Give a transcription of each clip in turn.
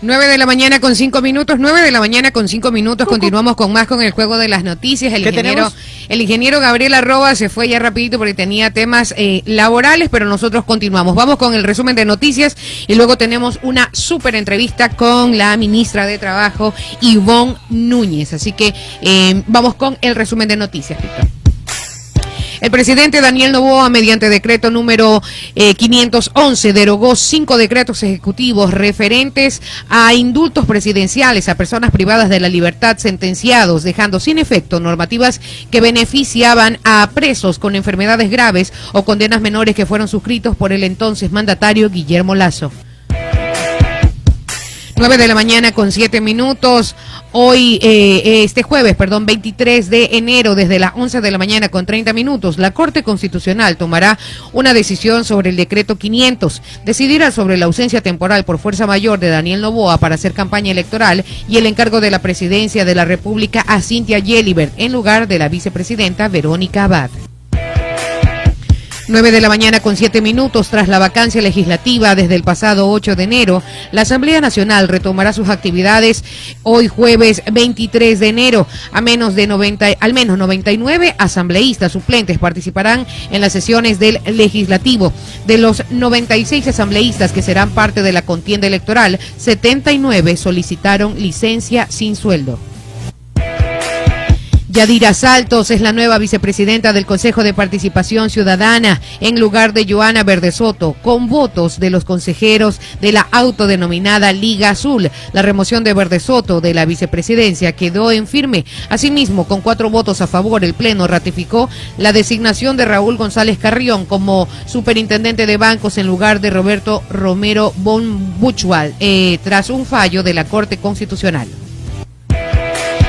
9 de la mañana con 5 minutos, 9 de la mañana con 5 minutos, continuamos con más con el juego de las noticias. El ingeniero Gabriel Arroba se fue ya rapidito porque tenía temas laborales, pero nosotros continuamos. Vamos con el resumen de noticias y luego tenemos una súper entrevista con la ministra de Trabajo, Ivonne Núñez. Así que vamos con el resumen de noticias, Víctor. El presidente Daniel Noboa, mediante decreto número 511, derogó 5 decretos ejecutivos referentes a indultos presidenciales a personas privadas de la libertad sentenciados, dejando sin efecto normativas que beneficiaban a presos con enfermedades graves o condenas menores que fueron suscritos por el entonces mandatario Guillermo Lasso. 9 de la mañana con 7 minutos. Hoy, este jueves, 23 de enero, desde las 11 de la mañana con 30 minutos, la Corte Constitucional tomará una decisión sobre el decreto 500. Decidirá sobre la ausencia temporal por fuerza mayor de Daniel Noboa para hacer campaña electoral y el encargo de la presidencia de la República a Cynthia Gelibert en lugar de la vicepresidenta Verónica Abad. 9 de la mañana con 7 minutos, tras la vacancia legislativa desde el pasado 8 de enero, la Asamblea Nacional retomará sus actividades hoy jueves 23 de enero. Al menos 99 asambleístas suplentes participarán en las sesiones del Legislativo. De los 96 asambleístas que serán parte de la contienda electoral, 79 solicitaron licencia sin sueldo. Yadira Saltos es la nueva vicepresidenta del Consejo de Participación Ciudadana en lugar de Joana Verdesoto, con votos de los consejeros de la autodenominada Liga Azul. La remoción de Verdesoto de la vicepresidencia quedó en firme. Asimismo, con 4 votos a favor, el Pleno ratificó la designación de Raúl González Carrión como superintendente de bancos en lugar de Roberto Romero Bonbuchwal, tras un fallo de la Corte Constitucional.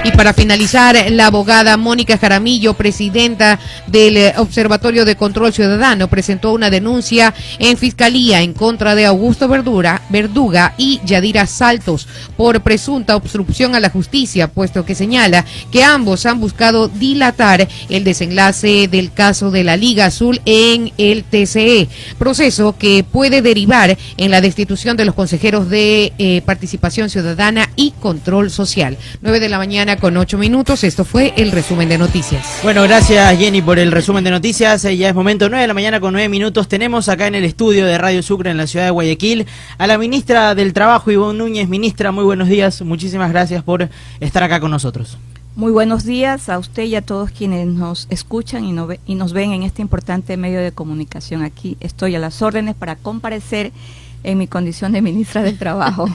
Y para finalizar, la abogada Mónica Jaramillo, presidenta del Observatorio de Control Ciudadano, presentó una denuncia en Fiscalía en contra de Augusto Verduga y Yadira Saltos por presunta obstrucción a la justicia, puesto que señala que ambos han buscado dilatar el desenlace del caso de la Liga Azul en el TCE, proceso que puede derivar en la destitución de los consejeros de Participación Ciudadana y Control Social. 9 de la mañana con 8 minutos, esto fue el resumen de noticias. Bueno, gracias Jenny por el resumen de noticias. Ya es momento, 9 de la mañana con 9 minutos. Tenemos acá en el estudio de Radio Sucre en la ciudad de Guayaquil a la ministra del Trabajo, Ivonne Núñez. Ministra, muy buenos días, muchísimas gracias por estar acá con nosotros. Muy buenos días a usted y a todos quienes nos escuchan y nos ven en este importante medio de comunicación. Aquí estoy a las órdenes para comparecer en mi condición de ministra del Trabajo.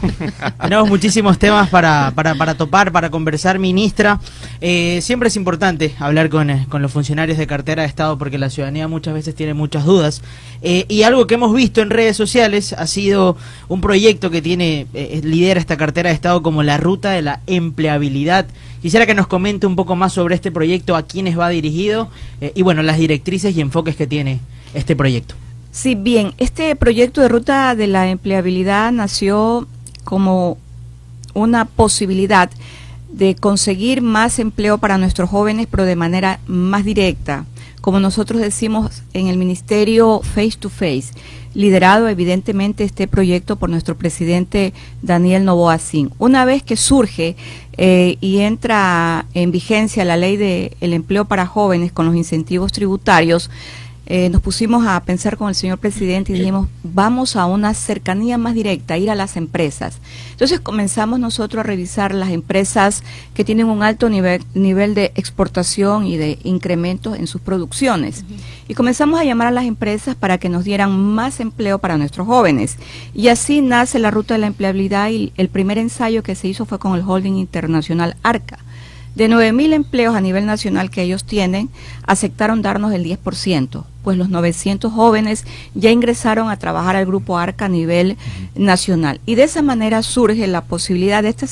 Tenemos muchísimos temas para topar, para conversar, ministra. Siempre es importante hablar con los funcionarios de cartera de Estado porque la ciudadanía muchas veces tiene muchas dudas. Y algo que hemos visto en redes sociales ha sido un proyecto que lidera esta cartera de Estado como la Ruta de la Empleabilidad. Quisiera que nos comente un poco más sobre este proyecto, a quiénes va dirigido y bueno, las directrices y enfoques que tiene este proyecto. Sí, bien, este proyecto de Ruta de la Empleabilidad nació como una posibilidad de conseguir más empleo para nuestros jóvenes, pero de manera más directa, como nosotros decimos en el ministerio, face to face, liderado evidentemente este proyecto por nuestro presidente Daniel Noboa Sin. Una vez que surge y entra en vigencia la ley del empleo para jóvenes con los incentivos tributarios, nos pusimos a pensar con el señor presidente y dijimos, vamos a una cercanía más directa, ir a las empresas. Entonces comenzamos nosotros a revisar las empresas que tienen un alto nivel de exportación y de incrementos en sus producciones. Y comenzamos a llamar a las empresas para que nos dieran más empleo para nuestros jóvenes. Y así nace la Ruta de la Empleabilidad y el primer ensayo que se hizo fue con el holding internacional ARCA. De 9.000 empleos a nivel nacional que ellos tienen, aceptaron darnos el 10%, pues los 900 jóvenes ya ingresaron a trabajar al grupo ARCA a nivel nacional. Y de esa manera surge la posibilidad de esta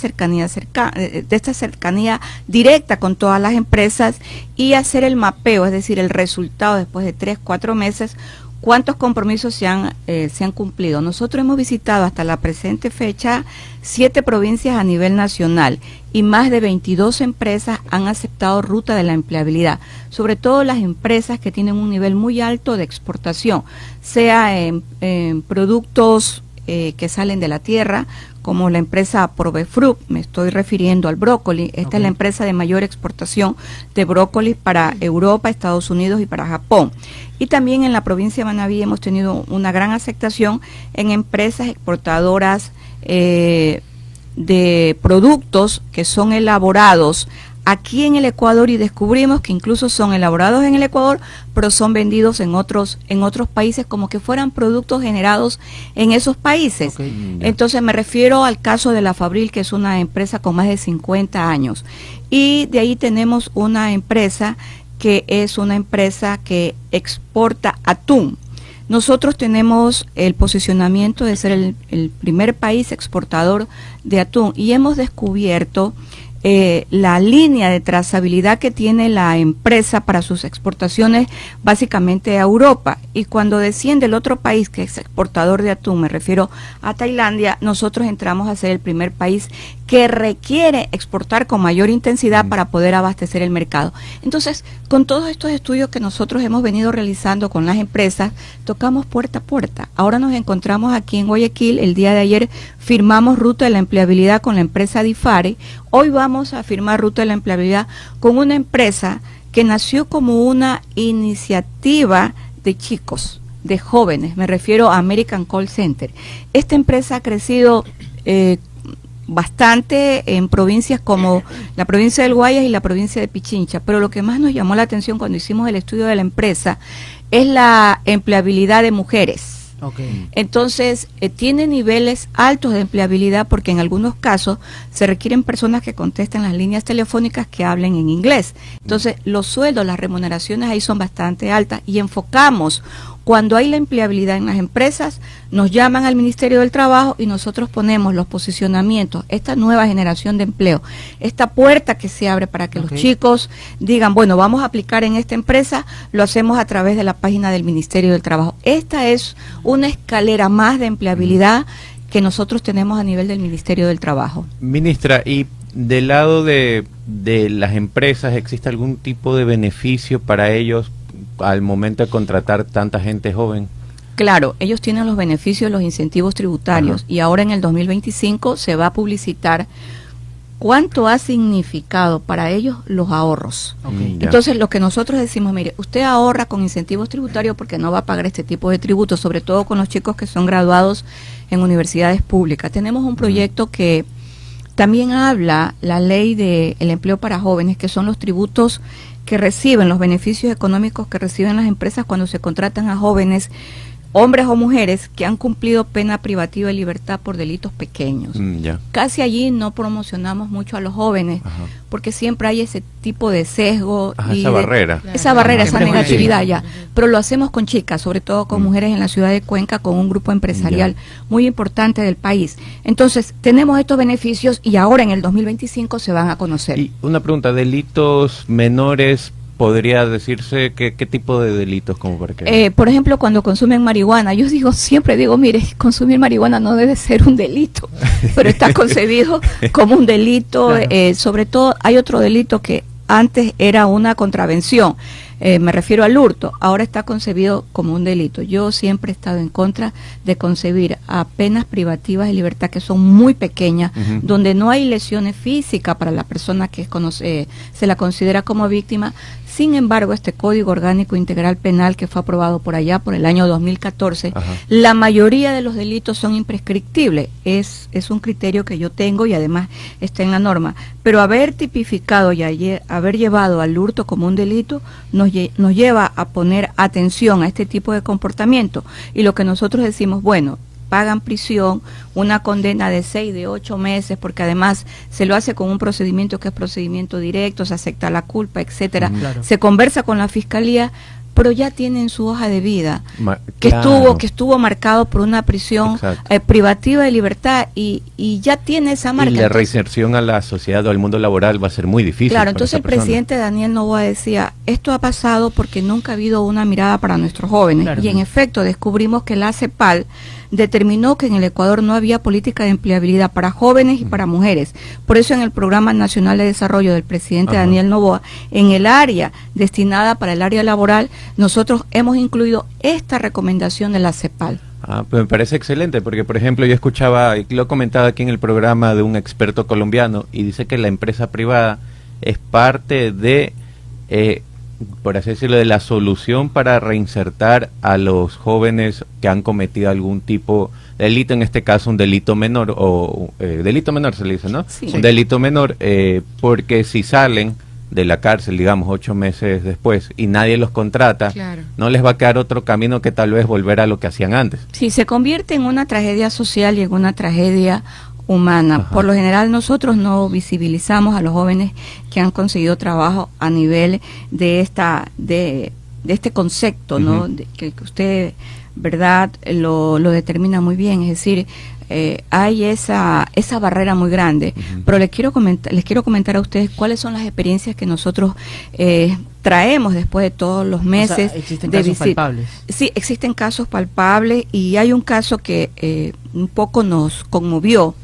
cercanía directa con todas las empresas y hacer el mapeo, es decir, el resultado después de 3-4 meses, cuántos compromisos se han cumplido. Nosotros hemos visitado hasta la presente fecha 7 provincias a nivel nacional y más de 22 empresas han aceptado Ruta de la Empleabilidad, sobre todo las empresas que tienen un nivel muy alto de exportación, sea en productos que salen de la tierra, como la empresa Provefruit, me estoy refiriendo al brócoli. Esta es la empresa de mayor exportación de brócoli para Europa, Estados Unidos y para Japón. Y también en la provincia de Manabí hemos tenido una gran aceptación en empresas exportadoras de productos que son elaborados aquí en el Ecuador, y descubrimos que incluso son elaborados en el Ecuador, pero son vendidos en otros países como que fueran productos generados en esos países. Entonces me refiero al caso de La Fabril, que es una empresa con más de 50 años. Y de ahí tenemos una empresa que es una empresa que exporta atún. Nosotros tenemos el posicionamiento de ser el primer país exportador de atún, y hemos descubierto la línea de trazabilidad que tiene la empresa para sus exportaciones básicamente a Europa. Y cuando desciende el otro país que es exportador de atún, me refiero a Tailandia, nosotros entramos a ser el primer país que requiere exportar con mayor intensidad para poder abastecer el mercado. Entonces, con todos estos estudios que nosotros hemos venido realizando con las empresas, tocamos puerta a puerta. Ahora nos encontramos aquí en Guayaquil. El día de ayer firmamos ruta de la empleabilidad con la empresa Difare. Hoy vamos a firmar ruta de la empleabilidad con una empresa que nació como una iniciativa de chicos, de jóvenes. Me refiero a American Call Center. Esta empresa ha crecido bastante en provincias como la provincia del Guayas y la provincia de Pichincha, pero lo que más nos llamó la atención cuando hicimos el estudio de la empresa es la empleabilidad de mujeres. Entonces, tiene niveles altos de empleabilidad, porque en algunos casos se requieren personas que contesten las líneas telefónicas que hablen en inglés. Entonces, los sueldos, las remuneraciones ahí son bastante altas, y enfocamos. Cuando hay la empleabilidad en las empresas, nos llaman al Ministerio del Trabajo y nosotros ponemos los posicionamientos, esta nueva generación de empleo, esta puerta que se abre para que los chicos digan, bueno, vamos a aplicar en esta empresa, lo hacemos a través de la página del Ministerio del Trabajo. Esta es una escalera más de empleabilidad que nosotros tenemos a nivel del Ministerio del Trabajo. Ministra, y del lado de las empresas, ¿existe algún tipo de beneficio para ellos al momento de contratar tanta gente joven? Claro, ellos tienen los beneficios, los incentivos tributarios. Y ahora en el 2025 se va a publicitar cuánto ha significado para ellos los ahorros. Entonces, lo que nosotros decimos, mire, usted ahorra con incentivos tributarios porque no va a pagar este tipo de tributos, sobre todo con los chicos que son graduados en universidades públicas. Tenemos un proyecto que también habla, la ley del empleo para jóvenes, que son los tributos que reciben, los beneficios económicos que reciben las empresas cuando se contratan a jóvenes, hombres o mujeres, que han cumplido pena privativa de libertad por delitos pequeños. Casi allí no promocionamos mucho a los jóvenes, porque siempre hay ese tipo de sesgo. Y esa barrera. Esa barrera, esa negatividad ya. Pero lo hacemos con chicas, sobre todo con mujeres en la ciudad de Cuenca, con un grupo empresarial muy importante del país. Entonces, tenemos estos beneficios y ahora en el 2025 se van a conocer. Y una pregunta, ¿delitos menores? ¿Podría decirse qué tipo de delitos? Como por ejemplo, cuando consumen marihuana, yo siempre digo, mire, consumir marihuana no debe ser un delito, pero está concebido como un delito. Claro. Sobre todo, hay otro delito que antes era una contravención, me refiero al hurto, ahora está concebido como un delito. Yo siempre he estado en contra de concebir a penas privativas de libertad que son muy pequeñas, donde no hay lesiones físicas para la persona que se la considera como víctima. Sin embargo, este Código Orgánico Integral Penal, que fue aprobado por allá por el año 2014, la mayoría de los delitos son imprescriptibles. Es un criterio que yo tengo y además está en la norma. Pero haber tipificado y haber llevado al hurto como un delito nos lleva a poner atención a este tipo de comportamiento. Y lo que nosotros decimos, bueno, pagan prisión, una condena de 6, de 8 meses, porque además se lo hace con un procedimiento que es procedimiento directo, se acepta la culpa, etcétera. Se conversa con la fiscalía, pero ya tienen su hoja de vida que estuvo marcado por una prisión privativa de libertad y ya tiene esa marca. Y la reinserción a la sociedad o al mundo laboral va a ser muy difícil. Claro, entonces el presidente Daniel Noboa decía, esto ha pasado porque nunca ha habido una mirada para nuestros jóvenes. Y en efecto descubrimos que la CEPAL determinó que en el Ecuador no había política de empleabilidad para jóvenes y para mujeres. Por eso en el Programa Nacional de Desarrollo del presidente Daniel Noboa, en el área destinada para el área laboral, nosotros hemos incluido esta recomendación de la CEPAL. Pues me parece excelente, porque por ejemplo yo escuchaba, y lo comentaba aquí en el programa, de un experto colombiano, y dice que la empresa privada es parte de, por así decirlo, de la solución para reinsertar a los jóvenes que han cometido algún tipo de delito, en este caso un delito menor, o delito menor se le dice, ¿no? Sí. Un delito menor, porque si salen de la cárcel, digamos, 8 meses después, y nadie los contrata, Claro. no les va a quedar otro camino que tal vez volver a lo que hacían antes. Sí, se convierte en una tragedia social y en una tragedia humana. Ajá. Por lo general nosotros no visibilizamos a los jóvenes que han conseguido trabajo a nivel de este concepto, ¿no? Ujú. Que usted, verdad, lo determina muy bien. Es decir, hay esa barrera muy grande. Ujú. Pero les quiero comentar a ustedes cuáles son las experiencias que nosotros traemos después de todos los meses. O sea, existen de casos visita. palpables. Sí, existen casos palpables y hay un caso que un poco nos conmovió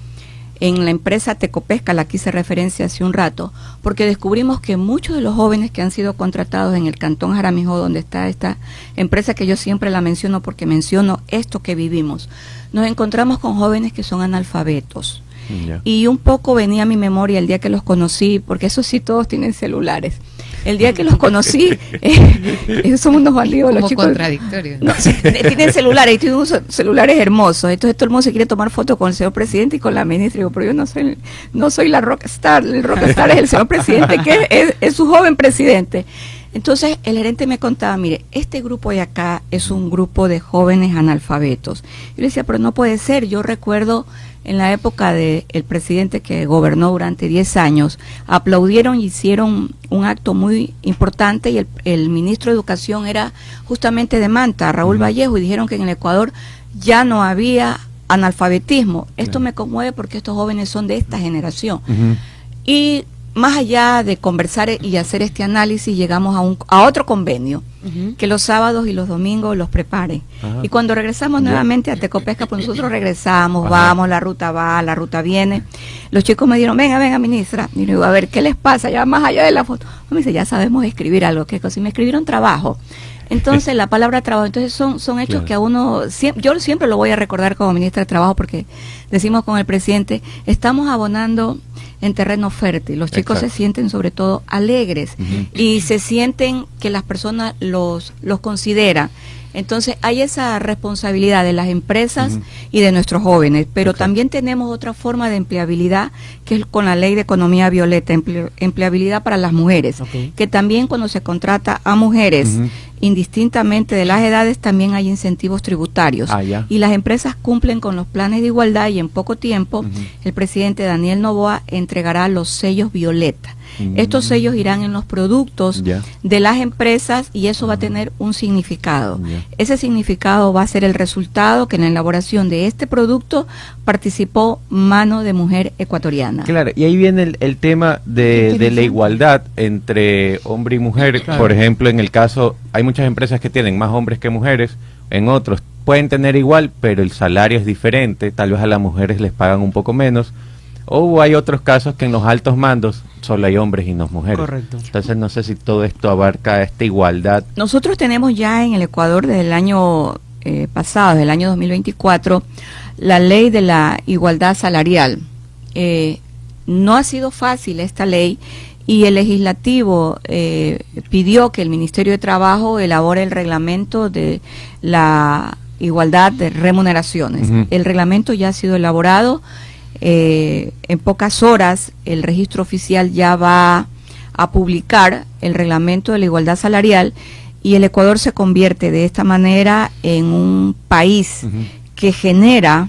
en la empresa Tecopesca, a la que hice referencia hace un rato, porque descubrimos que muchos de los jóvenes que han sido contratados en el Cantón Jaramillo, donde está esta empresa que yo siempre la menciono porque menciono esto que vivimos, nos encontramos con jóvenes que son analfabetos. Ya. Y un poco venía a mi memoria el día que los conocí, porque eso sí, todos tienen celulares. El día que los conocí, son unos bandidos Como los chicos. contradictorio. No, sí, tienen celulares y tienen unos celulares hermosos. Entonces todo el mundo se quiere tomar fotos con el señor presidente y con la ministra. Y digo, pero yo no soy la rockstar. El rockstar es el señor presidente, que es su joven presidente. Entonces el gerente me contaba, mire, este grupo de acá es un grupo de jóvenes analfabetos. Yo le decía, pero no puede ser. Yo recuerdo en la época del presidente que gobernó durante 10 años, aplaudieron y hicieron un acto muy importante, y el ministro de Educación era justamente de Manta, Raúl Vallejo, y dijeron que en el Ecuador ya no había analfabetismo. Esto Claro. me conmueve porque estos jóvenes son de esta generación. Ujú. Y más allá de conversar y hacer este análisis, llegamos a otro convenio, Ujú. que los sábados y los domingos los prepare. Ajá. Y cuando regresamos Ya. nuevamente a Tecopesca, pues nosotros regresamos, Ajá. vamos, la ruta va, la ruta viene. Los chicos me dijeron, venga, ministra. Y le digo, a ver, ¿qué les pasa? Ya más allá de la foto. Me dice, ya sabemos escribir algo. ¿Qué cosa? Y me escribieron trabajo. Entonces, la palabra trabajo, entonces son hechos Claro. que a uno, yo siempre lo voy a recordar como ministra de Trabajo, porque decimos con el presidente, estamos abonando en terreno fértil. Los chicos Exacto. se sienten sobre todo alegres Ujú. y se sienten que las personas los consideran. Entonces hay esa responsabilidad de las empresas Ujú. y de nuestros jóvenes, pero Exacto. también tenemos otra forma de empleabilidad, que es con la ley de economía violeta, empleabilidad para las mujeres, Ok. que también cuando se contrata a mujeres, Ujú. indistintamente de las edades, también hay incentivos tributarios. Ah, ya. Y las empresas cumplen con los planes de igualdad, y en poco tiempo Ujú. el presidente Daniel Noboa entregará los sellos violeta. Mm. Estos sellos irán en los productos Ya. de las empresas, y eso va a tener un significado. Ya. Ese significado va a ser el resultado que en la elaboración de este producto participó mano de mujer ecuatoriana. Claro, y ahí viene el tema de la igualdad entre hombre y mujer. Claro. Por ejemplo, en el caso, hay muchas empresas que tienen más hombres que mujeres, en otros pueden tener igual, pero el salario es diferente, tal vez a las mujeres les pagan un poco menos, o hay otros casos que en los altos mandos solo hay hombres y no mujeres. Correcto. Entonces no sé si todo esto abarca esta igualdad. Nosotros tenemos ya en el Ecuador desde el año pasado, desde el año 2024, la ley de la igualdad salarial. No ha sido fácil esta ley, y el legislativo pidió que el Ministerio de Trabajo elabore el reglamento de la igualdad de remuneraciones. Ujú. El reglamento ya ha sido elaborado. En pocas horas el registro oficial ya va a publicar el reglamento de la igualdad salarial, y el Ecuador se convierte de esta manera en un país Ujú. que genera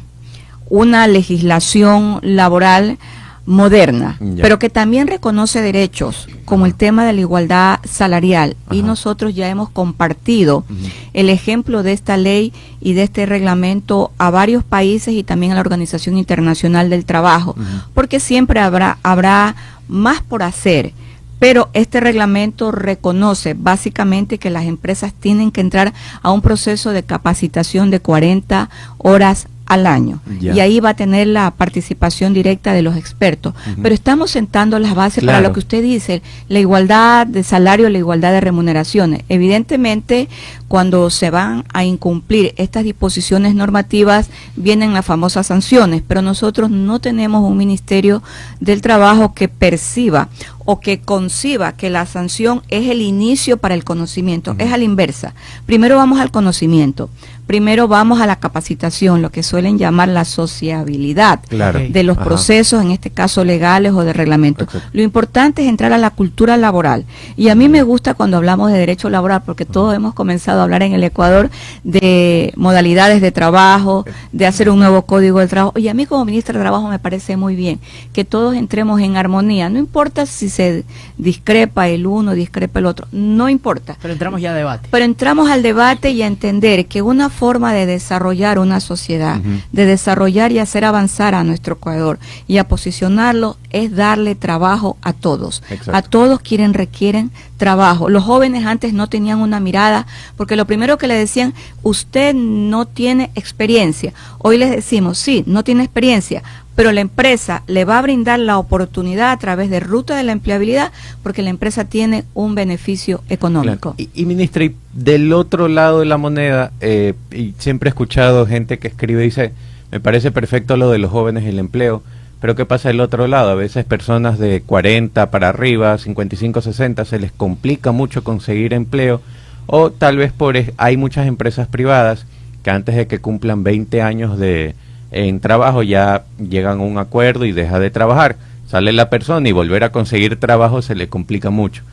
una legislación laboral moderna, Ya. pero que también reconoce derechos, como el tema de la igualdad salarial. Y Ajá. nosotros ya hemos compartido Ujú. el ejemplo de esta ley y de este reglamento a varios países y también a la Organización Internacional del Trabajo, Ujú. porque siempre habrá más por hacer. Pero este reglamento reconoce básicamente que las empresas tienen que entrar a un proceso de capacitación de 40 horas al año. Ya. Y ahí va a tener la participación directa de los expertos. Ujú. Pero estamos sentando las bases para Claro. lo que usted dice, la igualdad de salario, la igualdad de remuneraciones. Evidentemente, cuando se van a incumplir estas disposiciones normativas, vienen las famosas sanciones, pero nosotros no tenemos un Ministerio del Trabajo que perciba o que conciba que la sanción es el inicio para el conocimiento, es a la inversa. Primero vamos al conocimiento, primero vamos a la capacitación, lo que suelen llamar la sociabilidad de los procesos, en este caso legales o de reglamento. Lo importante es entrar a la cultura laboral. Y a mí me gusta cuando hablamos de derecho laboral, porque todos hemos comenzado a hablar en el Ecuador de modalidades de trabajo, de hacer un nuevo código del trabajo. Y a mí como ministra de Trabajo me parece muy bien que todos entremos en armonía. No importa si se discrepa el uno, discrepa el otro, no importa. Pero entramos ya a debate. Pero entramos al debate y a entender que una forma de desarrollar una sociedad, de desarrollar y hacer avanzar a nuestro Ecuador y a posicionarlo es darle trabajo a todos. Exacto. A todos quienes requieren trabajo. Los jóvenes antes no tenían una mirada, porque lo primero que le decían, usted no tiene experiencia. Hoy les decimos, sí, no tiene experiencia, pero la empresa le va a brindar la oportunidad a través de ruta de la empleabilidad, porque la empresa tiene un beneficio económico. Claro. Y ministra, y del otro lado de la moneda, y siempre he escuchado gente que escribe y dice, me parece perfecto lo de los jóvenes y el empleo, pero ¿qué pasa del otro lado? A veces personas de 40 para arriba, 55, 60, se les complica mucho conseguir empleo, o tal vez hay muchas empresas privadas que antes de que cumplan 20 años en trabajo ya llegan a un acuerdo y deja de trabajar. Sale la persona y volver a conseguir trabajo se le complica mucho.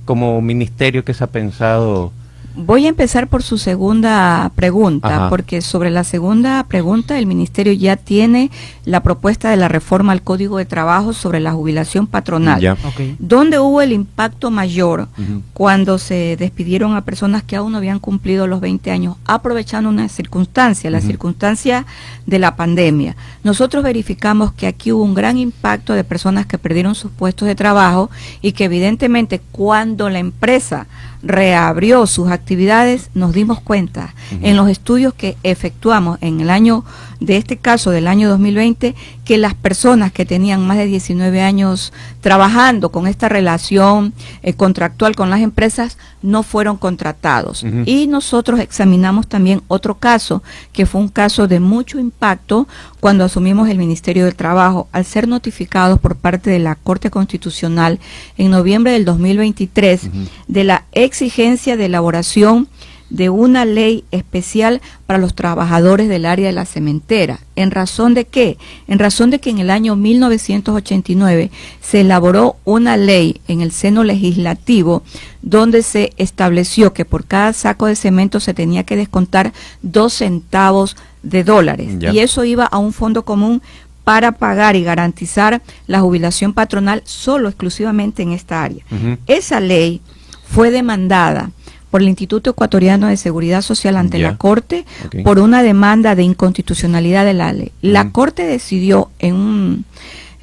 Como ministerio, ¿qué se ha pensado? Voy a empezar por su segunda pregunta, porque sobre la segunda pregunta el Ministerio ya tiene la propuesta de la reforma al Código de Trabajo sobre la jubilación patronal, donde hubo el impacto mayor cuando se despidieron a personas que aún no habían cumplido los 20 años, aprovechando una circunstancia, la circunstancia de la pandemia. Nosotros verificamos que aquí hubo un gran impacto de personas que perdieron sus puestos de trabajo y que evidentemente cuando la empresa reabrió sus actividades, nos dimos cuenta en los estudios que efectuamos en el año, de este caso del año 2020, que las personas que tenían más de 19 años trabajando con esta relación contractual con las empresas no fueron contratados. Y nosotros examinamos también otro caso, que fue un caso de mucho impacto cuando asumimos el Ministerio del Trabajo, al ser notificados por parte de la Corte Constitucional en noviembre del 2023 de la exigencia de elaboración de una ley especial para los trabajadores del área de la cementera. ¿En razón de qué? En razón de que en el año 1989 se elaboró una ley en el seno legislativo donde se estableció que por cada saco de cemento se tenía que descontar 2 centavos de dólares. Y eso iba a un fondo común para pagar y garantizar la jubilación patronal solo exclusivamente en esta área. Esa ley fue demandada por el Instituto Ecuatoriano de Seguridad Social ante la Corte por una demanda de inconstitucionalidad de la ley. La Corte decidió en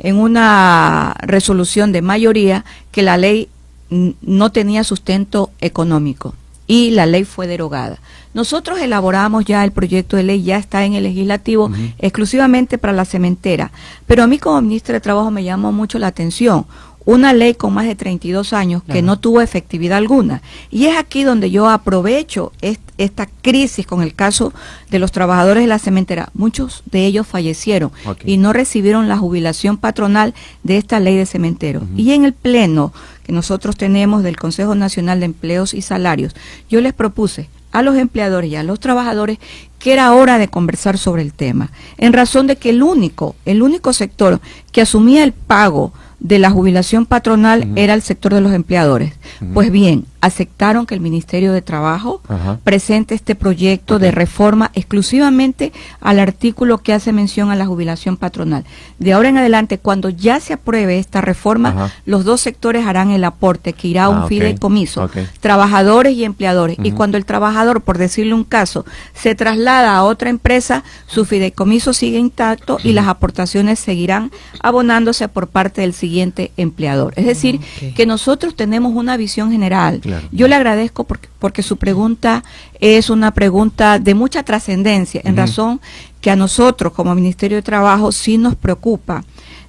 una resolución de mayoría que la ley no tenía sustento económico y la ley fue derogada. Nosotros elaboramos ya el proyecto de ley, ya está en el legislativo exclusivamente para la cementera, pero a mí como ministra de Trabajo me llamó mucho la atención una ley con más de 32 años que no tuvo efectividad alguna. Y es aquí donde yo aprovecho esta crisis con el caso de los trabajadores de la cementera. Muchos de ellos fallecieron y no recibieron la jubilación patronal de esta ley de cementeros. Y en el pleno que nosotros tenemos del Consejo Nacional de Empleos y Salarios, yo les propuse a los empleadores y a los trabajadores que era hora de conversar sobre el tema, en razón de que el único sector que asumía el pago de la jubilación patronal era el sector de los empleadores. Pues bien, aceptaron que el Ministerio de Trabajo presente este proyecto de reforma exclusivamente al artículo que hace mención a la jubilación patronal. De ahora en adelante, cuando ya se apruebe esta reforma, los dos sectores harán el aporte que irá a un fideicomiso, trabajadores y empleadores. Y cuando el trabajador, por decirle un caso, se traslada a otra empresa, su fideicomiso sigue intacto y las aportaciones seguirán abonándose por parte del siguiente empleador. Es decir, que nosotros tenemos una visión general. Yo le agradezco porque su pregunta es una pregunta de mucha trascendencia, en razón que a nosotros como Ministerio de Trabajo sí nos preocupa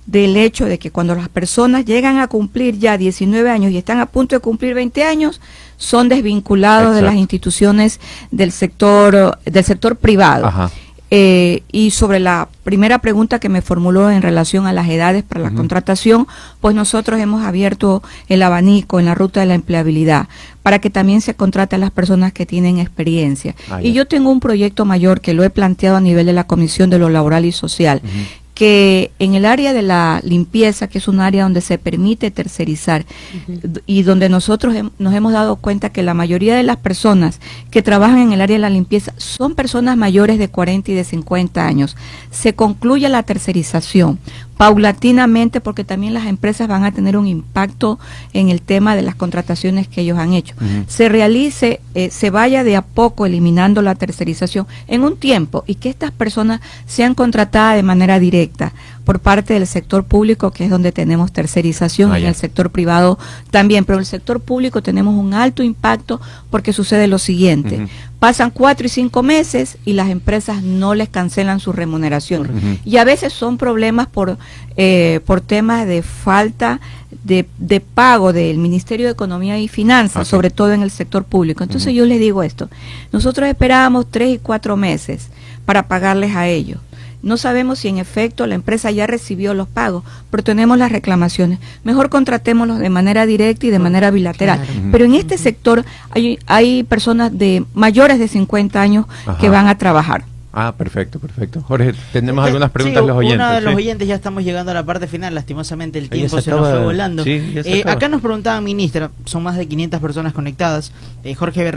del hecho de que cuando las personas llegan a cumplir ya 19 años y están a punto de cumplir 20 años, son desvinculados de las instituciones del sector privado. Ajá. Y sobre la primera pregunta que me formuló en relación a las edades para la contratación, pues nosotros hemos abierto el abanico en la ruta de la empleabilidad para que también se contrate a las personas que tienen experiencia. Y yo tengo un proyecto mayor que lo he planteado a nivel de la Comisión de lo Laboral y Social, que en el área de la limpieza, que es un área donde se permite tercerizar y donde nosotros nos hemos dado cuenta que la mayoría de las personas que trabajan en el área de la limpieza son personas mayores de 40 y de 50 años. Se concluye la tercerización paulatinamente, porque también las empresas van a tener un impacto en el tema de las contrataciones que ellos han hecho. Se realice, se vaya de a poco eliminando la tercerización en un tiempo y que estas personas sean contratadas de manera directa por parte del sector público, que es donde tenemos tercerización, en el sector privado también, pero en el sector público tenemos un alto impacto porque sucede lo siguiente. Pasan 4 y 5 meses y las empresas no les cancelan su remuneración. Y a veces son problemas por temas de falta de pago del Ministerio de Economía y Finanzas, sobre todo en el sector público. Entonces yo les digo esto, nosotros esperábamos 3 y 4 meses para pagarles a ellos. No sabemos si en efecto la empresa ya recibió los pagos, pero tenemos las reclamaciones. Mejor contratémoslos de manera directa y de manera bilateral. Pero en este sector hay personas de mayores de 50 años que van a trabajar. Ah, perfecto, perfecto. Jorge, tenemos algunas preguntas de los oyentes. Uno de los oyentes, ya estamos llegando a la parte final, lastimosamente el tiempo se nos fue volando. Acá nos preguntaba, ministra, son más de 500 personas conectadas. Jorge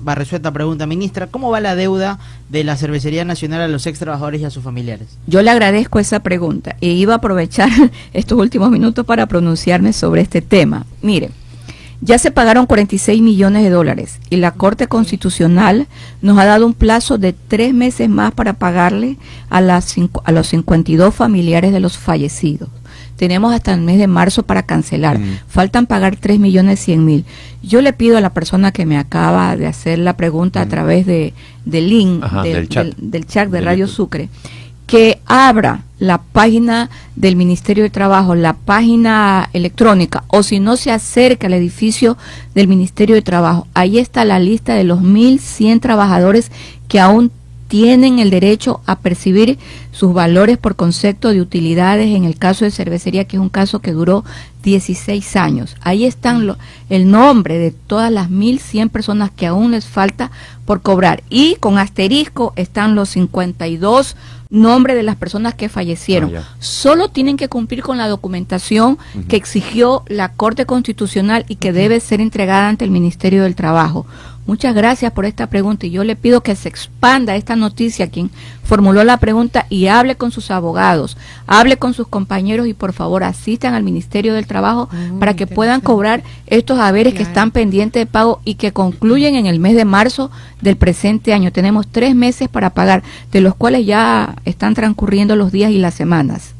Barresueta pregunta, ministra, ¿cómo va la deuda de la Cervecería Nacional a los ex trabajadores y a sus familiares? Yo le agradezco esa pregunta e iba a aprovechar estos últimos minutos para pronunciarme sobre este tema. Mire, ya se pagaron 46 millones de dólares y la Corte Constitucional nos ha dado un plazo de 3 meses más para pagarle a los 52 familiares de los fallecidos. Tenemos hasta el mes de marzo para cancelar. Faltan pagar 3.100.000. Yo le pido a la persona que me acaba de hacer la pregunta a través del link del chat de Radio Sucre, que abra la página del Ministerio de Trabajo, la página electrónica, o si no se acerca al edificio del Ministerio de Trabajo. Ahí está la lista de los 1.100 trabajadores que aún tienen el derecho a percibir sus valores por concepto de utilidades en el caso de cervecería, que es un caso que duró 16 años. Ahí están el nombre de todas las 1.100 personas que aún les falta por cobrar. Y con asterisco están los 52 nombres de las personas que fallecieron. Solo tienen que cumplir con la documentación que exigió la Corte Constitucional y que debe ser entregada ante el Ministerio del Trabajo. Muchas gracias por esta pregunta y yo le pido que se expanda esta noticia a quien formuló la pregunta y hable con sus abogados, hable con sus compañeros y por favor asistan al Ministerio del Trabajo para que puedan cobrar estos haberes que están pendientes de pago y que concluyen en el mes de marzo del presente año. Tenemos 3 meses para pagar, de los cuales ya están transcurriendo los días y las semanas.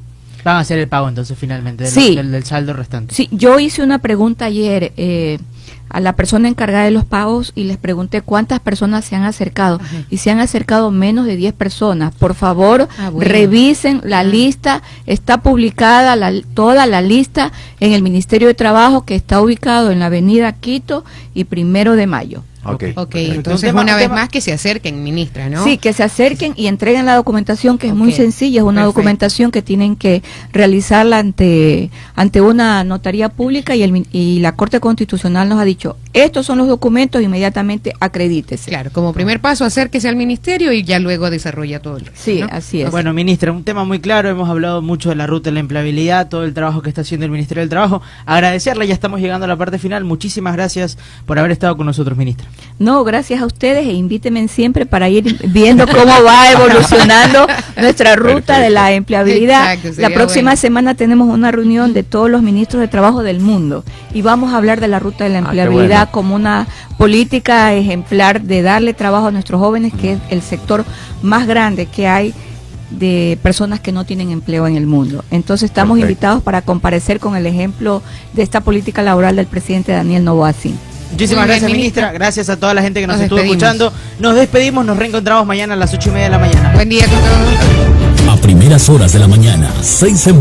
Van a hacer el pago entonces finalmente del saldo restante. Sí, yo hice una pregunta ayer a la persona encargada de los pagos y les pregunté cuántas personas se han acercado y se han acercado menos de 10 personas. Por favor, revisen la lista, está publicada toda la lista en el Ministerio de Trabajo, que está ubicado en la avenida Quito y 1 de Mayo. Entonces una vez más que se acerquen, ministra, ¿no? Sí, que se acerquen y entreguen la documentación, que es muy sencilla, es una documentación que tienen que realizarla ante una notaría pública y la Corte Constitucional nos ha dicho, estos son los documentos, inmediatamente acredítese. Claro, como primer paso, acérquese al ministerio y ya luego desarrolla todo el resto, ¿no? Así es. Bueno, ministra, un tema muy claro, hemos hablado mucho de la ruta de la empleabilidad, todo el trabajo que está haciendo el Ministerio del Trabajo. Agradecerle, ya estamos llegando a la parte final. Muchísimas gracias por haber estado con nosotros, ministra. No, gracias a ustedes e invítenme siempre para ir viendo cómo va evolucionando nuestra ruta de la empleabilidad. La próxima semana tenemos una reunión de todos los ministros de trabajo del mundo y vamos a hablar de la ruta de la empleabilidad como una política ejemplar de darle trabajo a nuestros jóvenes, que es el sector más grande que hay de personas que no tienen empleo en el mundo. Entonces estamos invitados para comparecer con el ejemplo de esta política laboral del presidente Daniel Noboa Sim. Muchísimas gracias, ministra. Gracias a toda la gente que nos estuvo escuchando. Nos despedimos, nos reencontramos mañana a las 8:30 de la mañana. Buen día con todos. A primeras horas de la mañana, 6